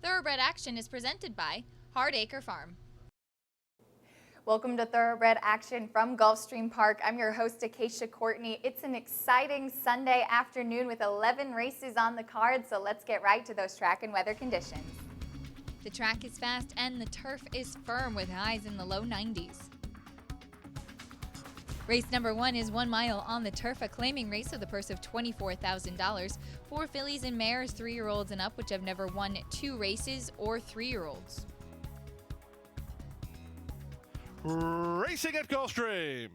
Thoroughbred Action is presented by Hardacre Farm. Welcome to Thoroughbred Action from Gulfstream Park. I'm your host, Acacia Courtney. It's an exciting Sunday afternoon with 11 races on the card, so let's get right to those track and weather conditions. The track is fast and the turf is firm with highs in the low 90s. Race number 1 is 1 mile on the turf, a claiming race with a purse of $24,000. 4 fillies and mares, 3-year-olds and up, which have never won 2 races, or 3-year-olds. Racing at Gulfstream.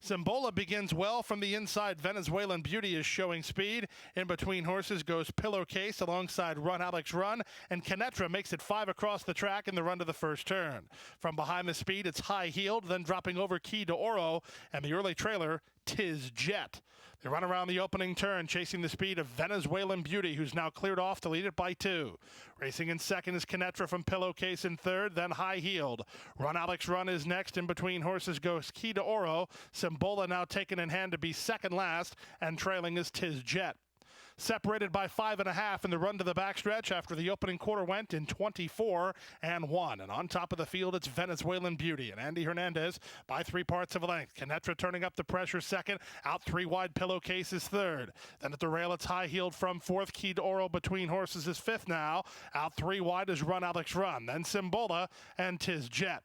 Cymbola begins well from the inside. Venezuelan Beauty is showing speed. In between horses goes Pillowcase alongside Run Alex Run, and Canetra makes it 5 across the track in the run to the first turn. From behind the speed, it's High Heeled, then dropping over Key de Oro, and the early trailer, Tiz Jet. They run around the opening turn, chasing the speed of Venezuelan Beauty, who's now cleared off to lead it by 2. Racing in second is Canetra from Pillowcase in third, then High Heeled. Run Alex Run is next. In between horses goes Key de Oro. Cymbola now taken in hand to be second last, and trailing is Tiz Jet. Separated by 5.5 in the run to the backstretch after the opening quarter went in 24-1. And on top of the field, it's Venezuelan Beauty and Andy Hernandez by 3 parts of a length. Canetra turning up the pressure second. Out 3 wide, Pillowcase is third. Then at the rail, it's High Heeled from fourth. Key de Oro between horses is fifth now. Out 3 wide is Run Alex Run. Then Cymbola and Tiz Jet.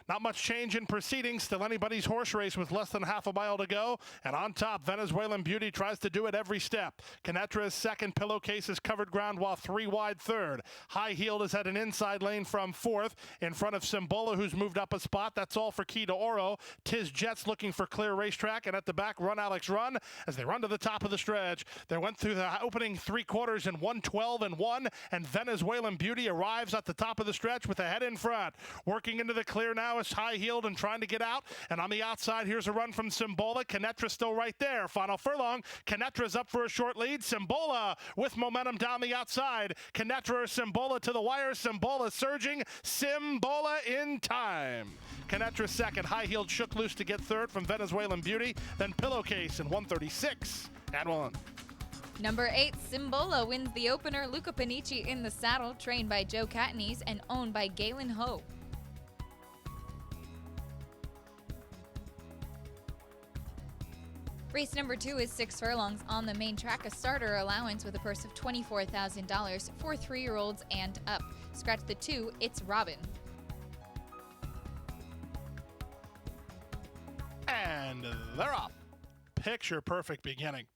Not much change in proceedings, still anybody's horse race with less than half a mile to go. And on top, Venezuelan Beauty tries to do it every step. Canetra is second, Pillowcase is covered ground while 3 wide third. High Heeled is at an inside lane from fourth in front of Cymbola, who's moved up a spot. That's all for Key de Oro. Tiz Jet's looking for clear racetrack, and at the back, Run Alex Run as they run to the top of the stretch. They went through the opening 3 quarters in 1:12-1, and Venezuelan Beauty arrives at the top of the stretch with a head in front. Working into the clear now is High Heeled and trying to get out, and on the outside here's a run from Cymbola. Canetra still right there. Final furlong, Canetra's up for a short lead. Cymbola with momentum down the outside. Canetra or Cymbola to the wire. Cymbola surging. Cymbola in time. Canetra second. High Heeled shook loose to get third from Venezuelan Beauty. Then Pillowcase in 1:36-1. Number 8, Cymbola wins the opener. Luca Panici in the saddle, trained by Joe Catanese and owned by Galen Ho. Race number 2 is 6 furlongs on the main track, a starter allowance with a purse of $24,000 for 3-year-olds and up. Scratch the 2, it's Robin. And they're off. Picture perfect beginning.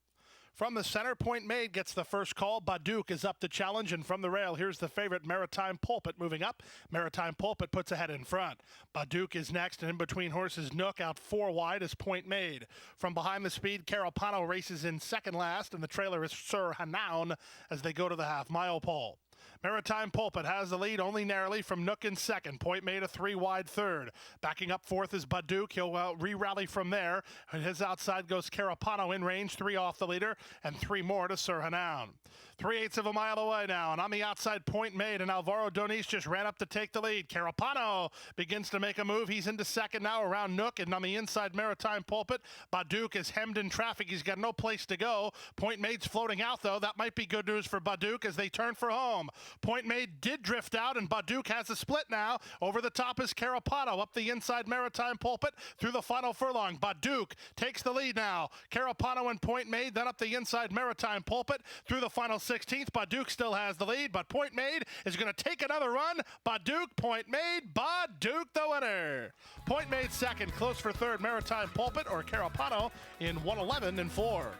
From the center, Point Maid gets the first call. Baduke is up to challenge, and from the rail, here's the favorite, Maritime Pulpit, moving up. Maritime Pulpit puts ahead in front. Baduke is next, and in between horses, Nook out 4 wide is Point Maid. From behind the speed, Carapano races in second last, and the trailer is Sir Hanaun as they go to the half-mile pole. Maritime Pulpit has the lead only narrowly from Nook in second. Point Maid a 3 wide third. Backing up fourth is Baduke. He'll re-rally from there. His outside goes Carapano in range, 3 off the leader, and 3 more to Sir Hanaun. 3/8 of a mile away now, and on the outside, Point Maid, and Alvaro Doniz just ran up to take the lead. Carapano begins to make a move. He's into second now around Nook, and on the inside, Maritime Pulpit. Baduke is hemmed in traffic. He's got no place to go. Point Maid's floating out, though. That might be good news for Baduke as they turn for home. Point Maid did drift out, and Baduke has a split now. Over the top is Carapano. Up the inside, Maritime Pulpit through the final furlong. Baduke takes the lead now. Carapano and Point Maid, then up the inside, Maritime Pulpit through the final 16th. Baduke still has the lead, but Point Maid is going to take another run. Baduke, Point Maid, Baduke the winner. Point Maid second, close for third, Maritime Pulpit or Carapano in 1:11-4.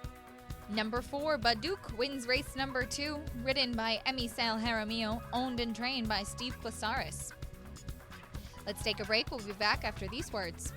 Number 4, Baduke wins race number 2, ridden by Emisal Jaramillo, owned and trained by Steve Plasaris. Let's take a break. We'll be back after these words.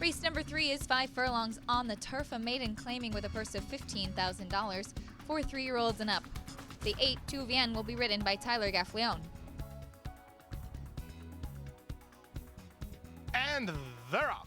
Race number 3 is 5 furlongs on the turf, a maiden claiming with a purse of $15,000 for 3-year-olds and up. The 8, 2 Vienne, will be ridden by Tyler Gaffleone. And they're off.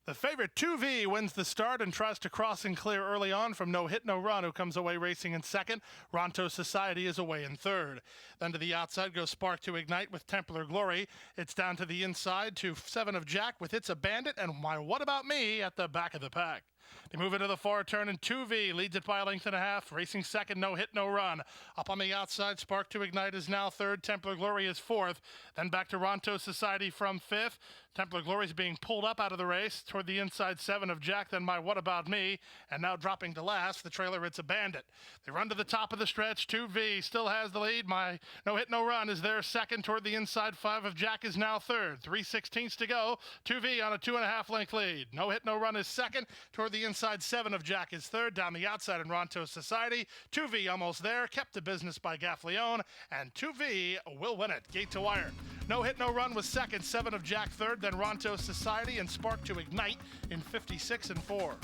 The favorite 2V wins the start and tries to cross and clear early on from No Hit No Run, who comes away racing in second. Ronto Society is away in third. Then to the outside goes Spark to Ignite with Templar Glory. It's down to the inside to 7 of Jack with It's a Bandit and My What About Me at the back of the pack. They move into the far turn and 2V leads it by a length and a half. Racing second, No Hit No Run. Up on the outside, Spark to Ignite is now third. Templar Glory is fourth. Then back to Ronto Society from fifth. Templar Glory is being pulled up out of the race toward the inside 7 of Jack, then My What About Me, and now dropping to last, the trailer It's a Bandit. They run to the top of the stretch. 2V still has the lead. My No Hit No Run is there second toward the inside 5 of Jack is now third. 3/16 to go. 2V on a 2.5 length lead. No Hit No Run is second toward the inside 7 of Jack is third. Down the outside in Ronto Society. 2V almost there. Kept to business by Gaffleone, and 2V will win it. Gate to wire. No Hit No Run was second. 7 of Jack third. Then Ronto Society and Spark to Ignite in 56 and 4.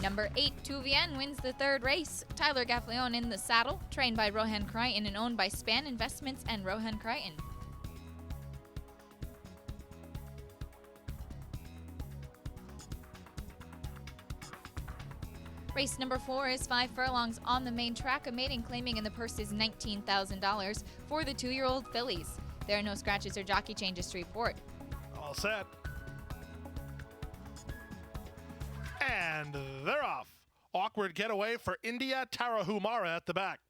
Number 8, 2 Vienne, wins the third race. Tyler Gaffleone in the saddle, trained by Rohan Crichton and owned by Span Investments and Rohan Crichton. Race number 4 is 5 furlongs on the main track. A maiden claiming in the purse is $19,000 for the 2-year-old fillies. There are no scratches or jockey changes to report. All set. And they're off. Awkward getaway for India Tarahumara at the back.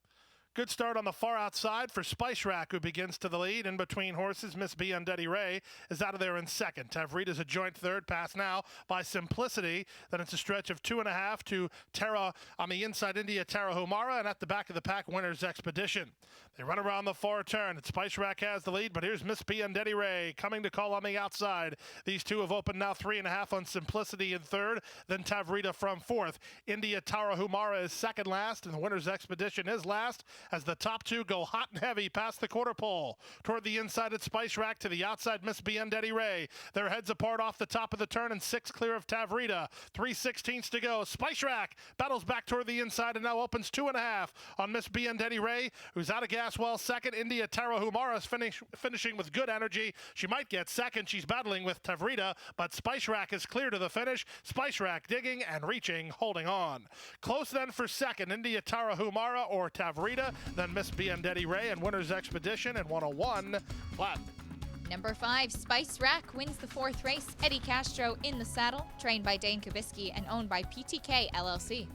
Good start on the far outside for Spice Rack, who begins to the lead. In between horses, Miss B and Daddy Ray is out of there in second. Tavrita's a joint third, pass now by Simplicity. Then it's a stretch of 2.5 to Terra on the inside, India Tarahumara, and at the back of the pack, Winner's Expedition. They run around the far turn, and Spice Rack has the lead, but here's Miss B and Daddy Ray coming to call on the outside. These two have opened now 3.5 on Simplicity in third, then Tavrita from fourth. India Tarahumara is second last, and the Winner's Expedition is last, as the top two go hot and heavy past the quarter pole. Toward the inside at Spice Rack, to the outside Miss B and Daddy Ray. Their heads apart off the top of the turn and 6 clear of Tavrita. 3/16 to go. Spice Rack battles back toward the inside and now opens 2.5 on Miss B and Daddy Ray, who's out of gas well second. India Tarahumara is finishing with good energy. She might get second. She's battling with Tavrita, but Spice Rack is clear to the finish. Spice Rack digging and reaching, holding on. Close then for second, India Tarahumara or Tavrita, then Miss B and Daddy Ray and Winner's Expedition and 101 flat. Number 5, Spice Rack, wins the 4th race. Eddie Castro in the saddle, trained by Dane Kubisky and owned by PTK LLC.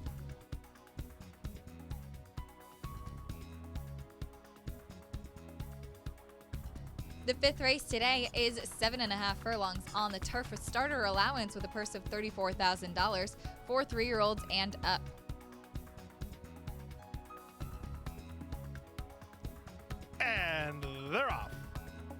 The 5th race today is 7.5 furlongs on the turf with starter allowance with a purse of $34,000 for 3-year-olds and up. And they're off.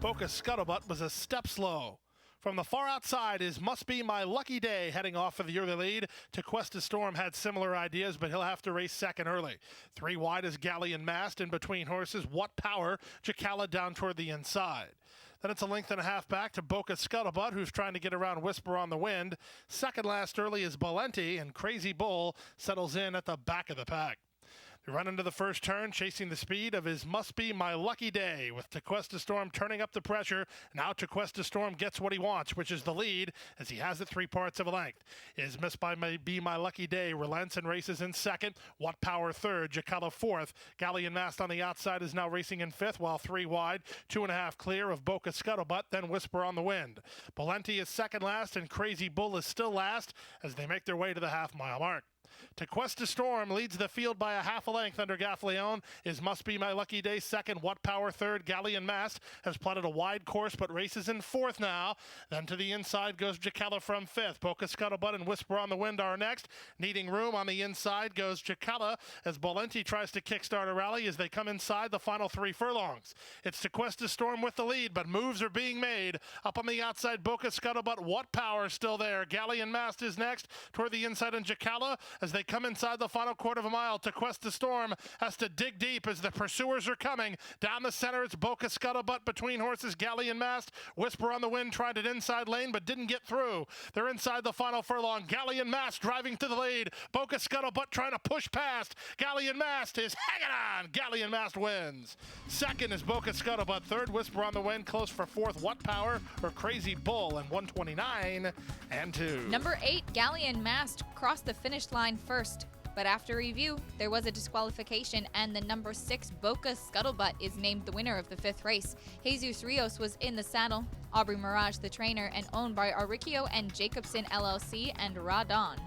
Boca Scuttlebutt was a step slow. From the far outside is Must Be My Lucky Day heading off for the early lead. Tequesta Storm had similar ideas, but he'll have to race second early. 3 wide is Galleon Mast. In between horses, What Power, Jacala down toward the inside. Then it's a length and a half back to Boca Scuttlebutt, who's trying to get around Whisper on the Wind. Second last early is Valenti, and Crazy Bull settles in at the back of the pack. They run into the first turn, chasing the speed of his Must Be My Lucky Day, with Tequesta Storm turning up the pressure. Now Tequesta Storm gets what he wants, which is the lead, as he has it 3 parts of a length. Is Must Be My Lucky Day relents and races in second. What Power third, Jacala fourth. Galleon Mast on the outside is now racing in fifth, while 3 wide, 2.5 clear of Boca Scuttlebutt, then Whisper on the Wind. Valenti is second last, and Crazy Bull is still last, as they make their way to the half-mile mark. Tequesta Storm leads the field by a half a length under Gaffleone. Is Must Be My Lucky Day second. What Power third. Galleon Mast has plotted a wide course but races in fourth now. Then to the inside goes Jacala from fifth. Boca Scuttlebutt and Whisper on the Wind are next. Needing room on the inside goes Jacala as Valenti tries to kickstart a rally as they come inside the final 3 furlongs. It's Tequesta Storm with the lead, but moves are being made. Up on the outside, Boca Scuttlebutt. What Power still there. Galleon Mast is next toward the inside and Jacala as as they come inside the final quarter of a mile. To Quest the Storm has to dig deep as the pursuers are coming. Down the center, it's Boca Scuttlebutt between horses Galleon Mast. Whisper on the Wind tried it inside lane but didn't get through. They're inside the final furlong. Galleon Mast driving to the lead. Boca Scuttlebutt trying to push past. Galleon Mast is hanging on. Galleon Mast wins. Second is Boca Scuttlebutt. Third, Whisper on the Wind. Close for fourth, What Power or Crazy Bull, and 129 and 2. Number 8, Galleon Mast, crossed the finish line first. But after review, there was a disqualification, and the number 6, Boca Scuttlebutt, is named the winner of the 5th race. Jesus Rios was in the saddle, Aubrey Mirage the trainer, and owned by Auricchio and Jacobson LLC and Radon.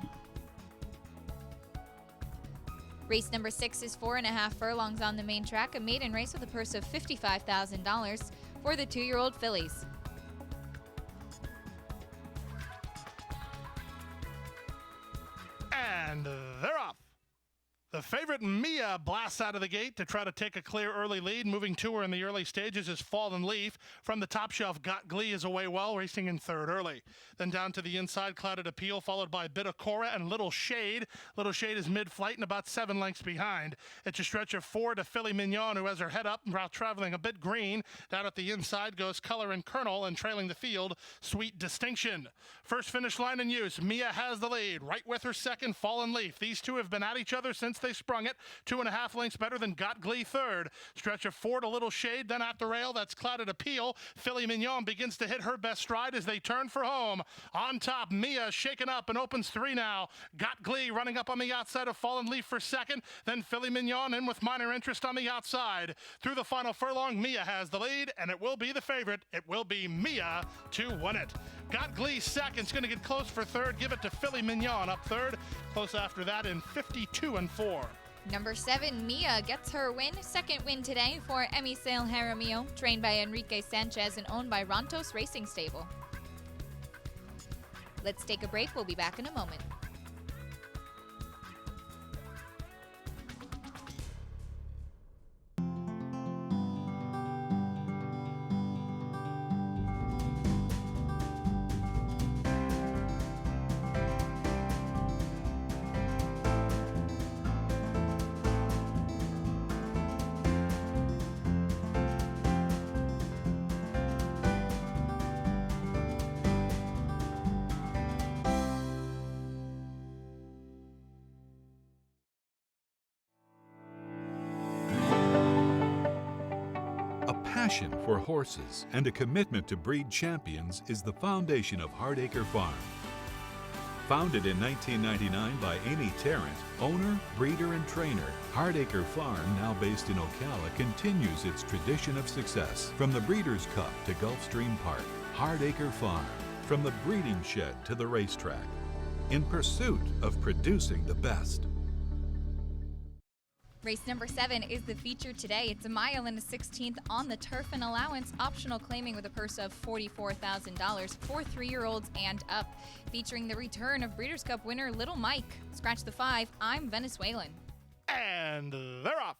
Race number 6 is 4.5 furlongs on the main track, a maiden race with a purse of $55,000 for the 2-year-old fillies. And they're off. The favorite Mia blasts out of the gate to try to take a clear early lead. Moving to her in the early stages is Fallen Leaf. From the top shelf, Got Glee is away well, racing in third early. Then down to the inside, Clouded Appeal, followed by Bit of Cora and Little Shade. Little Shade is mid-flight and about 7 lengths behind. It's a stretch of 4 to Philly Mignon, who has her head up while traveling a bit green. Down at the inside goes Color and Colonel, and trailing the field, Sweet Distinction. First finish line in use. Mia has the lead. Right with her second, Fallen Leaf. These two have been at each other since they sprung it. 2.5 lengths better than Got Glee third. Stretch of 4 to Little Shade. Then at the rail, that's Clouded Appeal. Philly Mignon begins to hit her best stride as they turn for home. On top, Mia shaken up and opens 3 now. Got Glee running up on the outside of Fallen Leaf for second. Then Philly Mignon in with minor interest on the outside. Through the final furlong, Mia has the lead, and it will be the favorite. It will be Mia to win it. Got Glee second. It's going to get close for third. Give it to Philly Mignon up third. Close after that in 52 and 4. Number 7, Mia, gets her win. Second win today for Emisale Jaramillo, trained by Enrique Sanchez and owned by Rontos Racing Stable. Let's take a break. We'll be back in a moment. Passion for horses and a commitment to breed champions is the foundation of Hardacre Farm. Founded in 1999 by Amy Tarrant, owner, breeder, and trainer, Hardacre Farm, now based in Ocala, continues its tradition of success. From the Breeders' Cup to Gulfstream Park, Hardacre Farm, from the breeding shed to the racetrack, in pursuit of producing the best. Race number 7 is the feature today. It's a mile and a 16th on the turf and allowance, optional claiming with a purse of $44,000 for 3-year-olds and up. Featuring the return of Breeders' Cup winner Little Mike. Scratch the 5, I'm Venezuelan. And they're off.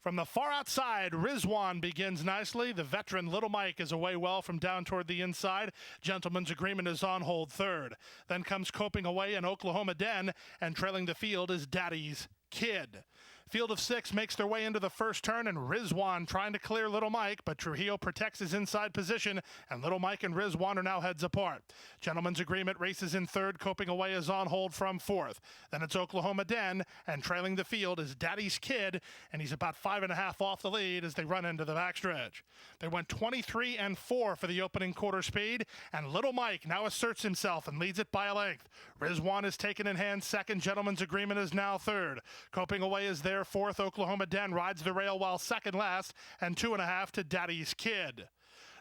From the far outside, Rizwan begins nicely. The veteran Little Mike is away well from down toward the inside. Gentleman's Agreement is on hold third. Then comes Coping Away and Oklahoma Den, and trailing the field is Daddy's Kid. Field of 6 makes their way into the first turn, and Rizwan trying to clear Little Mike, but Trujillo protects his inside position, and Little Mike and Rizwan are now heads apart. Gentleman's Agreement races in third. Coping Away is on hold from fourth. Then it's Oklahoma Den, and trailing the field is Daddy's Kid, and he's about 5.5 off the lead as they run into the backstretch. They went 23 and 4 for the opening quarter speed, and Little Mike now asserts himself and leads it by a length. Rizwan is taken in hand second. Gentleman's Agreement is now third. Coping Away is there fourth. Oklahoma Den rides the rail while second last, and 2.5 to Daddy's Kid.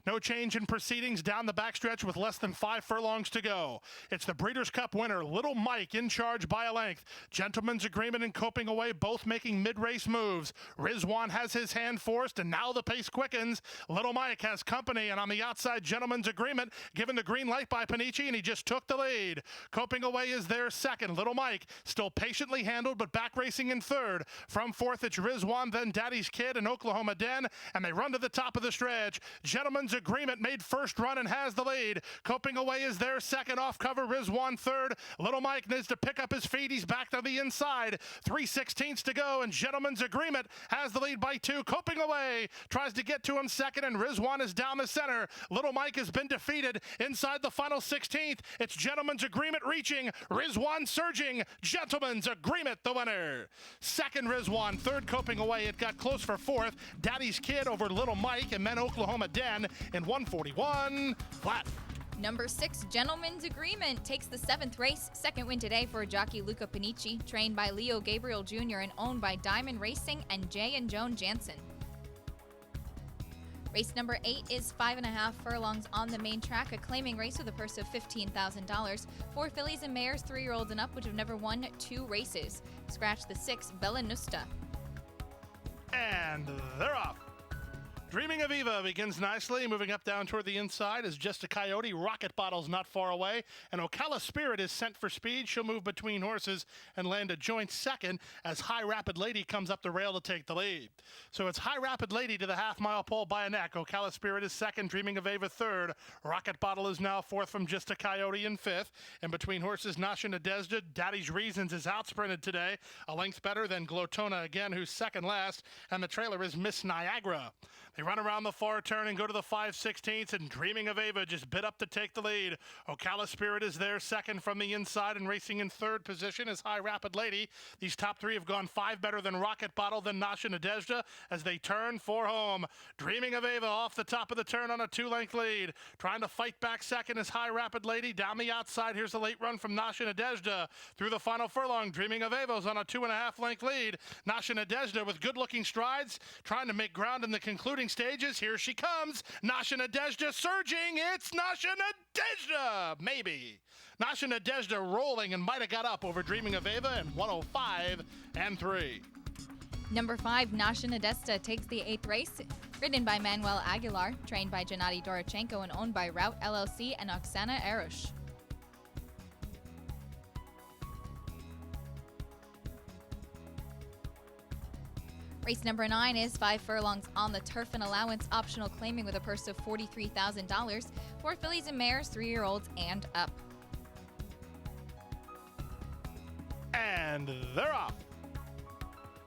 No change in proceedings down the backstretch with less than 5 furlongs to go. It's the Breeders' Cup winner, Little Mike, in charge by a length. Gentleman's Agreement and Coping Away both making mid-race moves. Rizwan has his hand forced, and now the pace quickens. Little Mike has company, and on the outside, Gentleman's Agreement given the green light by Panici, and he just took the lead. Coping Away is there second. Little Mike still patiently handled, but back racing in third. From fourth, it's Rizwan, then Daddy's Kid and Oklahoma Den, and they run to the top of the stretch. Gentleman's Agreement made first run and has the lead. Coping Away is there second, off cover Rizwan third. Little Mike needs to pick up his feet. He's back to the inside. 3/16 to go, and Gentleman's Agreement has the lead by 2. Coping Away tries to get to him second, and Rizwan is down the center. Little Mike has been defeated inside the final 16th. It's Gentleman's Agreement reaching. Rizwan surging. Gentleman's Agreement the winner. Second Rizwan, third Coping Away. It got close for fourth. Daddy's Kid over Little Mike, and then Oklahoma Den in 141 flat. Number 6, Gentleman's Agreement, takes the 7th race. Second win today for jockey Luca Panici, trained by Leo Gabriel Jr. and owned by Diamond Racing and Jay and Joan Jansen. Race number 8 is 5.5 furlongs on the main track, a claiming race with a purse of $15,000. 4 fillies and mares, 3-year-olds and up, which have never won 2 races. Scratch the 6, Bella Nusta. And they're off. Dreaming of Eva begins nicely, moving up down toward the inside is Just a Coyote. Rocket Bottle's not far away, and Ocala Spirit is sent for speed. She'll move between horses and land a joint second as High Rapid Lady comes up the rail to take the lead. So it's High Rapid Lady to the half-mile pole by a neck. Ocala Spirit is second, Dreaming of Eva third. Rocket Bottle is now fourth from Just a Coyote in fifth. And between horses, Nasha Nadezhda, Daddy's Reasons is out-sprinted today, a length better than Glotona again, who's second last, and the trailer is Miss Niagara. They run around the far turn and go to the 5/16, and Dreaming of Ava just bit up to take the lead. Ocala Spirit is there second from the inside, and racing in third position is High Rapid Lady. These top 3 have gone 5 better than Rocket Bottle, than Nasha Nadezhda as they turn for home. Dreaming of Ava off the top of the turn on a 2-length lead. Trying to fight back second is High Rapid Lady. Down the outside, here's a late run from Nasha Nadezhda. Through the final furlong, Dreaming of Ava's on a 2.5-length lead. Nasha Nadezhda with good-looking strides, trying to make ground in the concluding stages. Here she comes. Nasha Nadezhda surging. It's Nasha Nadezhda. Maybe. Nasha Nadezhda rolling and might have got up over Dreaming of Ava in 105-3. Number 5, Nasha Nadezhda, takes the 8th race. Ridden by Manuel Aguilar, trained by Gennady Dorochenko and owned by Route LLC and Oksana Erush. Race number 9 is 5 furlongs on the turf, and allowance optional, claiming with a purse of $43,000. 4 fillies and mares, 3-year-olds and up. And they're off.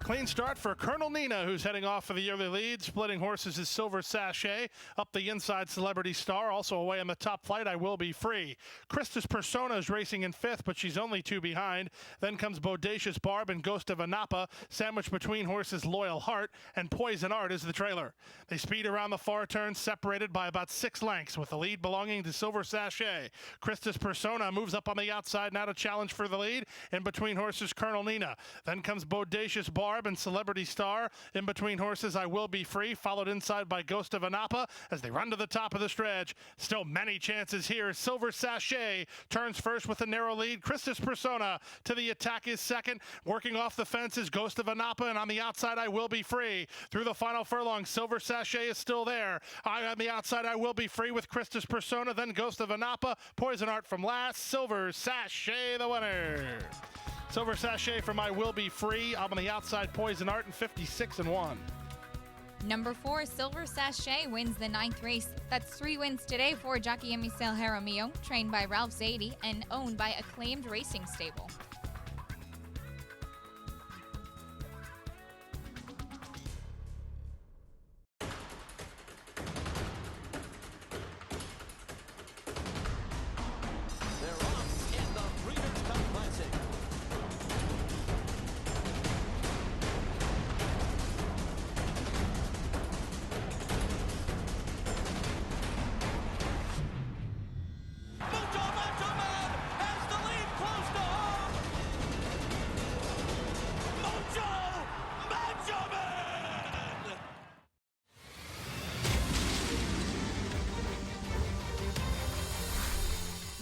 Clean start for Colonel Nina, who's heading off for the early lead. Splitting horses is Silver Sachet. Up the inside, Celebrity Star. Also away on the top flight, I Will Be Free. Christus Persona is racing in 5th, but she's only 2 behind. Then comes Bodacious Barb and Ghost of Anapa. Sandwiched between horses Loyal Heart, and Poison Art is the trailer. They speed around the far turn, separated by about 6 lengths, with the lead belonging to Silver Sachet. Christus Persona moves up on the outside now to challenge for the lead. In between horses, Colonel Nina. Then comes Bodacious Barb and Celebrity Star. In between horses, I Will Be Free, followed inside by Ghost of Anapa as they run to the top of the stretch. Still many chances here. Silver Sachet turns first with a narrow lead. Christus Persona to the attack is second. Working off the fence is Ghost of Anapa, and on the outside, I Will Be Free. Through the final furlong, Silver Sachet is still there. On the outside, I Will Be Free with Christus Persona, then Ghost of Anapa. Poison Art from last. Silver Sachet the winner. Silver Sachet from I Will Be Free. I'm on the outside, Poison Art, and 56-1. Number 4, Silver Sachet, wins the 9th race. That's 3 wins today for jockey Emisel Jaramillo, trained by Ralph Zadie and owned by Acclaimed Racing Stable.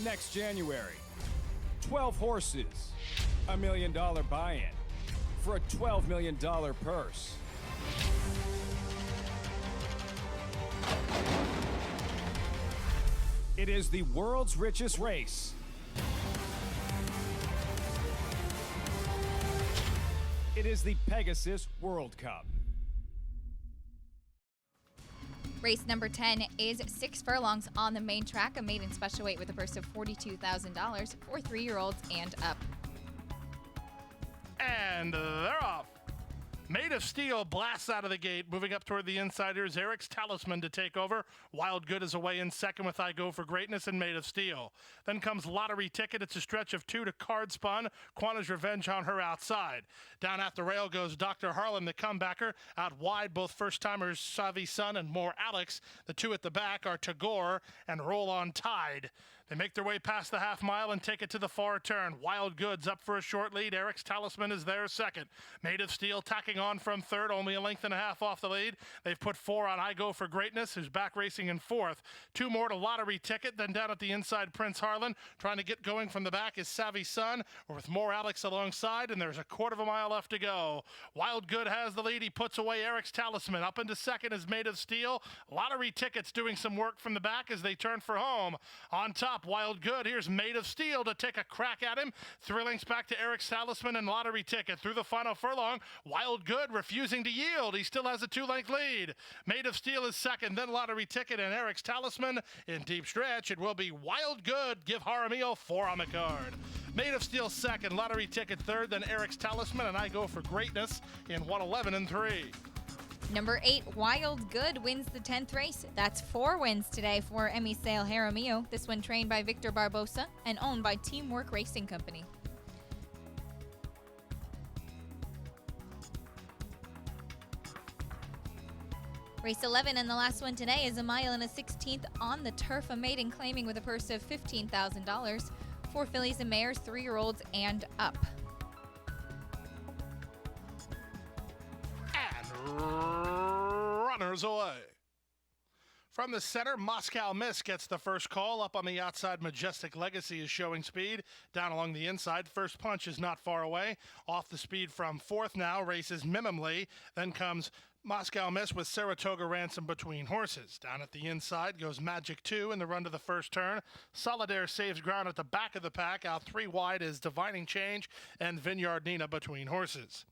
Next January, 12 horses, $1 million buy-in for a $12 million purse. It is the world's richest race. It is the Pegasus World Cup. Race number 10 is 6 furlongs on the main track, a maiden special weight with a purse of $42,000 for 3-year-olds and up. And they're off. Made of Steel blasts out of the gate, moving up toward the insiders. Eric's Talisman to take over. Wild Good is away in second with I Go for Greatness and Made of Steel. Then comes Lottery Ticket. It's a stretch of 2 to Card Spun. Quanta's Revenge on her outside. Down at the rail goes Dr. Harlan, the comebacker. Out wide, both first-timers Savi Sun and More Alex. The 2 at the back are Tagore and Roll on Tide. They make their way past the half mile and take it to the far turn. Wild Goods up for a short lead. Eric's Talisman is there second. Made of Steel tacking on from third, only a length and a half off the lead. They've put 4 on I Go for Greatness, who's back racing in fourth. 2 more to Lottery Ticket. Then down at the inside, Prince Harlan. Trying to get going from the back is Savvy Sun, with More Alex alongside, and there's a quarter of a mile left to go. Wild Good has the lead. He puts away Eric's Talisman. Up into second is Made of Steel. Lottery Ticket's doing some work from the back as they turn for home. On top, Wild Good. Here's Made of Steel to take a crack at him. 3 lengths back to Eric's Talisman and Lottery Ticket. Through the final furlong, Wild Good refusing to yield. He still has a 2-length lead. Made of Steel is second, then Lottery Ticket and Eric's Talisman. In deep stretch, it will be Wild Good. Give Jaramillo 4 on the card. Made of Steel second, Lottery Ticket third, then Eric's Talisman and I Go for Greatness in 1:11 and 3. Number 8, Wild Good wins the 10th race. That's 4 wins today for Emisale Jaramillo. This one trained by Victor Barbosa and owned by Teamwork Racing Company. Race 11 and the last one today is a 1.16 miles on the turf, a maiden claiming with a purse of $15,000 for fillies and mares, 3-year-olds and up. Runners away. From the center, Moscow Miss gets the first call. Up on the outside, Majestic Legacy is showing speed. Down along the inside, First Punch is not far away. Off the speed from fourth now, races Mimimly. Then comes Moscow Miss with Saratoga Ransom between horses. Down at the inside goes Magic 2 in the run to the first turn. Solidaire saves ground at the back of the pack. Out 3 wide is Divining Change and Vineyard Nina between horses.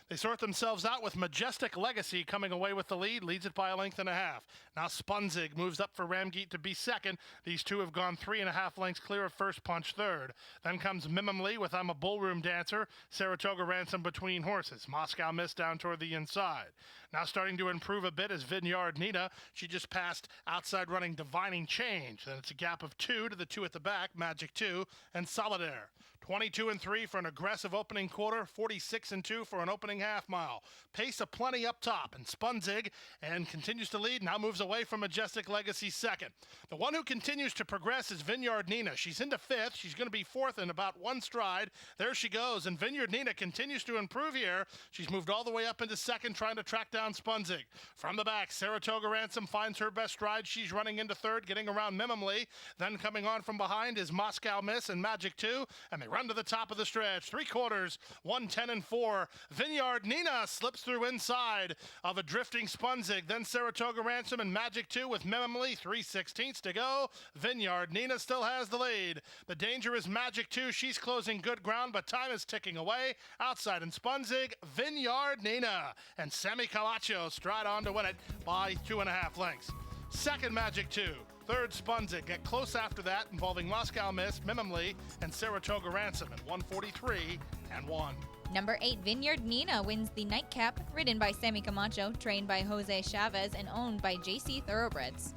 They sort themselves out with Majestic Legacy coming away with the lead, leads it by a length and a half. Now Spunzig moves up for Ramgeet to be second. These two have gone 3.5 lengths clear of First Punch third. Then comes Mimimly with I'm a Bullroom Dancer, Saratoga Ransom between horses. Moscow Miss down toward the inside. Now starting to improve a bit is Vineyard Nina. She just passed outside running Divining Change. Then it's a gap of 2 to the 2 at the back, Magic 2, and Solidaire. 22 and 3 for an aggressive opening quarter, 46 and 2 for an opening half mile. Pace of plenty up top, and Spunzig and continues to lead, now moves away from Majestic Legacy second. The one who continues to progress is Vineyard Nina. She's into fifth. She's going to be fourth in about 1 stride. There she goes, and Vineyard Nina continues to improve here. She's moved all the way up into second, trying to track down Spunzig. From the back, Saratoga Ransom finds her best stride. She's running into third, getting around Mimimly. Then coming on from behind is Moscow Miss and Magic 2, and they run to the top of the stretch. 3/4, 1:10 and 4. Vineyard Nina slips through inside of a drifting Spunzig. Then Saratoga Ransom and Magic 2 with Mimimly. 3/16 to go. Vineyard Nina still has the lead. The danger is Magic 2. She's closing good ground, but time is ticking away. Outside in Spunzig, Vineyard Nina. And Sammy Camacho stride on to win it by 2.5 lengths. Second, Magic 2. Third, Spunzig. Get close after that, involving Moscow Miss, Mimimly, and Saratoga Ransom at 1:43 and 1. Number 8, Vineyard Nina wins the nightcap, ridden by Sammy Camacho, trained by Jose Chavez, and owned by JC Thoroughbreds.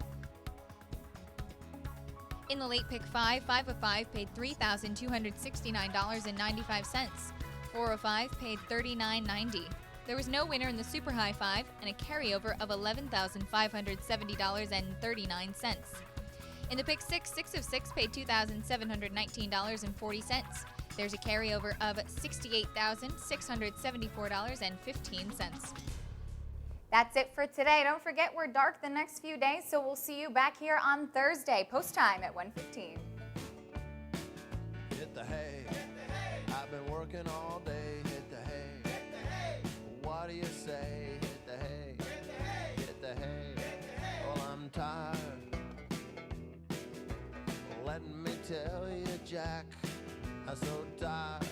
In the late pick 5, 5 of 5 paid $3,269.95. 4 of 5 paid $39.90. There was no winner in the Super High 5 and a carryover of $11,570.39. In the pick 6, 6 of 6 paid $2,719.40. There's a carryover of $68,674.15. That's it for today. Don't forget we're dark the next few days, so we'll see you back here on Thursday, post time at 1:15. Hit the hay. I've been working all day. Hit the hay. What do you say? Hit the hay. Hit the hay. Well, I'm tired. Let me tell you, Jack, I'm so tired.